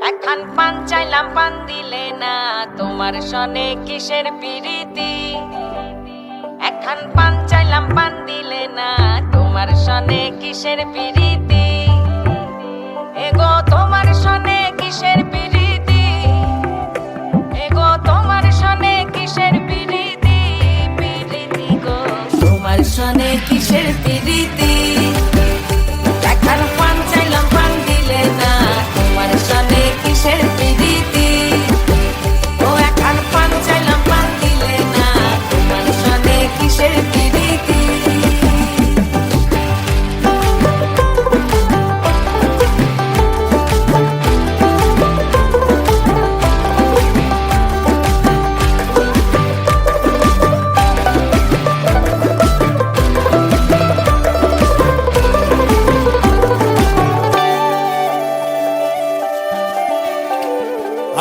একখান পান চাইলাম পান দিলে না, তোমার সনে কিসের পিরিতি। একখান পান চাইলাম পান দিলে না, তোমার সনে কিসের পিরিতি। এগো তোমার সনে কিসের পিরিতি, এগো তোমার সনে কিসের পিরিতি, পিরিতি গো তোমার সনে কিসের পিরিতি। একখান পান চাইলাম পান দিলে না, তোমার সনে কিসের পিরিতি। ও একখান পান চাইলাম পান দিলে না, তোমার সনে কিসের পিরিতি।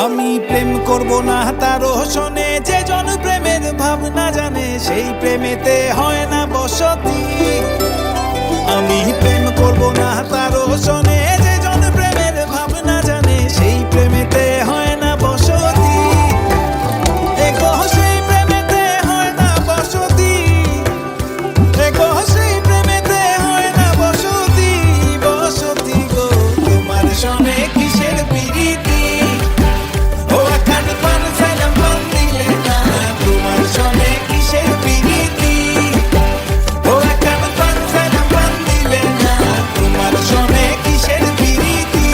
আমি প্রেম করব না তার শোনে, যে জন প্রেমের ভাবনা জানে সেই প্রেমেতে হয় না বসতি। আমি প্রেম করব না তার শোনে, যে জন প্রেমের ভাবনা জানে সেই প্রেমেতে হয় না বসতি। এগো সেই প্রেমেতে হয় না বসতি, এগো সেই প্রেমেতে হয় না বসতি, বসতি গো তোমার শোনে কিসের পিরিতি। ও একখান পান চাইলাম পান দিলে না, তোমার সনে কিসের পিরিতি। ও একখান পান চাইলাম পান দিলে না, তোমার সনে কিসের পিরিতি।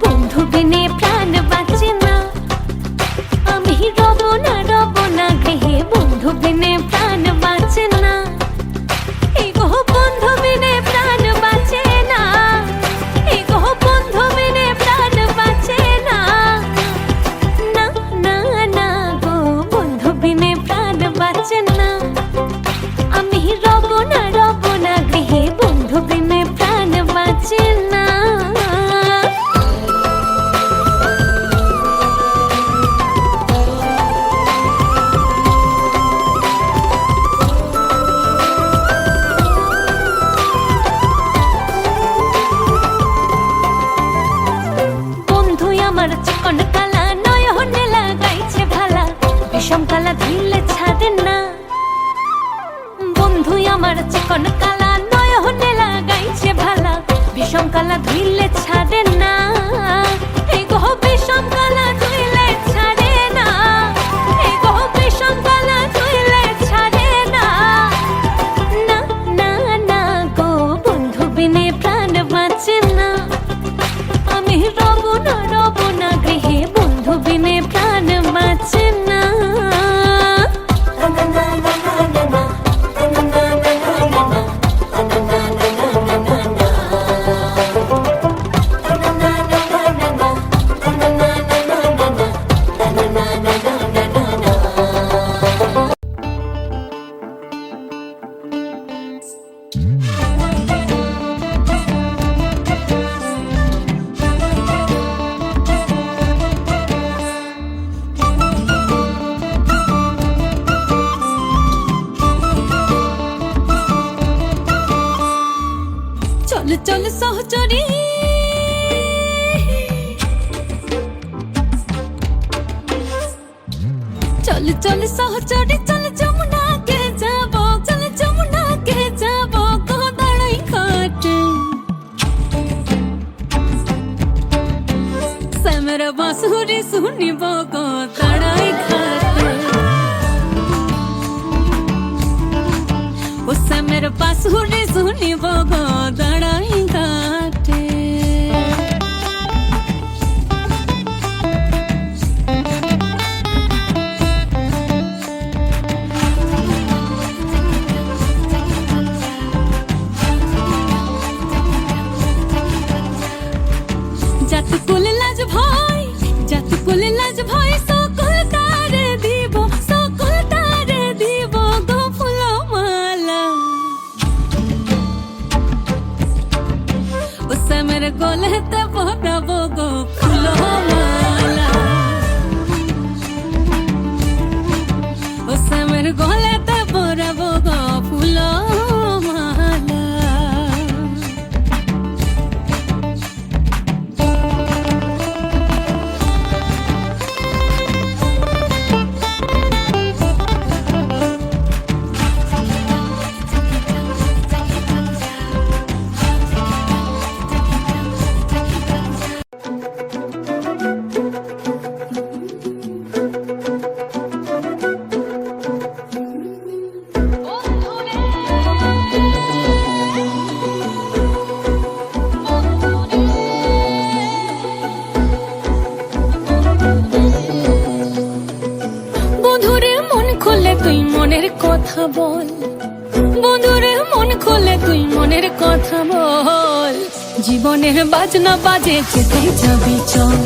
বন্ধু বিনে প্রাণ বাঁচে না, আমি রব না গৃহে। বন্ধু বিনে প্রাণ বাঁচে না, এগো বন্ধু বিনে প্রাণ বাঁচে না, এগো বন্ধু বিনে প্রাণ বাঁচে না। না না না গো বন্ধু বিনে প্রাণ বাঁচে না, আমি রব না গৃহে। বন্ধু বিনে প্রাণ বাঁচে না। বন্ধুই আমার চিকন কালা, নয়নে লাগাইছে ভালা, বিষম কালা ধুইলে ছাড়ে না। বন্ধুই আমার চিকন কালা, নয়নে লাগাইছে ভালা, বিষম কালা ধুইলে ছাড়ে না। এই গো বিষম কালা ধুইলে ছাড়ে না, এই গো বিষম কালা ধুইলে ছাড়ে না। না না না গো বন্ধু বিনে প্রাণ বাঁচে না, আমি রব না গৃহে। বন্ধু বিনে প্রাণ বাঁচে না। চল চল সহচরী, চল চল সহচরী, চল যমুনাকে যাব, চল যমুনাকে যাব গো দাঁড়াই ঘাটে। শ্যামের বাঁশুরি শুনিব গো দাঁড়াই ঘাটে। ও শ্যামের বাঁশুরি শুনিব গো দাঁড়াই ঘাটে। তোমার গলাতে পরাবো গো ফুল মালা। বন্ধুরে মন খুলে তুই মনের কথা বল, বন্ধুরে মন খুলে তুই মনের কথা বল। জীবনের বাজনা বাজে যেথায় যাবি চল,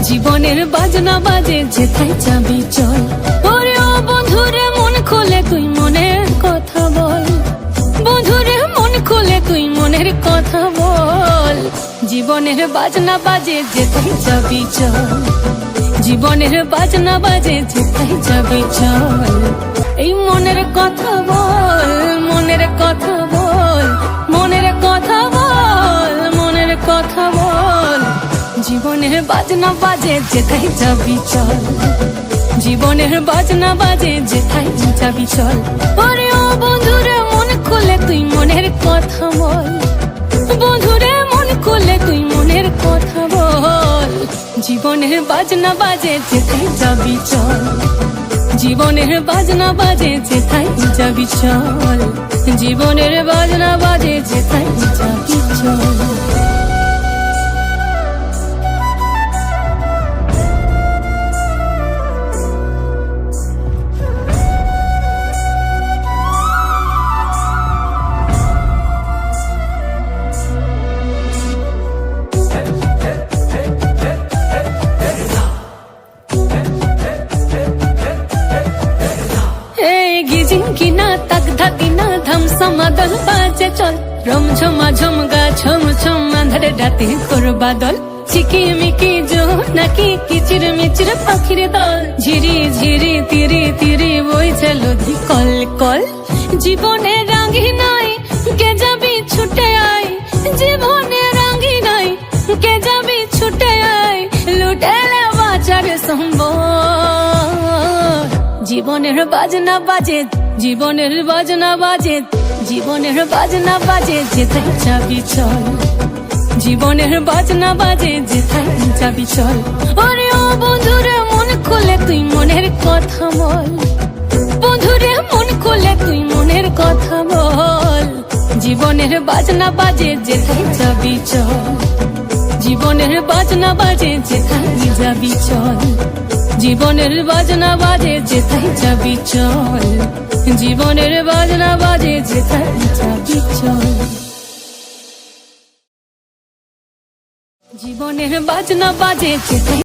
জীবনের বাজনা বাজে যেথায় যাবি চল। ওরে ও বন্ধুরে মন খুলে তুই মনের কথা বল, বন্ধুরে মন খুলে তুই মনের কথা বল। জীবনের বাজনা বাজে যেথায় যাবি চল, জীবনের বাজনা বাজে যেথায় যাবি চল। এই মনের কথা বল, মনের কথা বল, মনের কথা বল, মনের কথা বল। জীবনের বাজনা বাজে যেথায় যাবি চল, জীবনের বাজনা বাজে যেথায় যাবি চল। ওরে ও বন্ধুরে মন খুলে তুই মনের কথা বল, বন্ধুরে মন খুলে তুই মনের কথা বল। জীবনের বাজনা বাজে যেথায় যাবি চল, জীবনের বাজনা বাজে যেথায় যাবি চল, জীবনের বাজনা বাজে যেথায় যাবি চল। কিনা তাক ধাকিনা ধাম সমাদল বাজে চল, রম ঝমা ঝমগা ছম ছম আঁধারে রাতে করবা দল। চিকি মিকি জো নাকি কিচির মিচির পাখির দল, ঝিরি ঝিরি তিরি তিরি বইছে লদি কল কল। জীবনে রাঙ্গি নাই কে যাবি ছুটে আয়, জীবনে রাঙ্গি নাই কে যাবি ছুটে আয়। লুটেলে বাজার সম্বল, জীবনের বাজনা বাজে, জীবনের বাজনা বাজে, জীবনের বাজনা বাজে যেথায় যাবি চল, জীবনের বাজনা বাজে যেথায় যাবি চল। ওরে ও বন্ধুরে মন খুলে তুই মনের কথা বল, বন্ধুরে মন খুলে তুই মনের কথা বল। জীবনের বাজনা বাজে যেথায় যাবি চল, জীবনের বাজনা বাজে যেথায় যাবি চল, জীবনের বাজনা বাজে যেথায় যাবি চল, জীবনের বাজনা বাজে যেথায় যাবি চল। জীবনের বাজনা বাজে যেথায়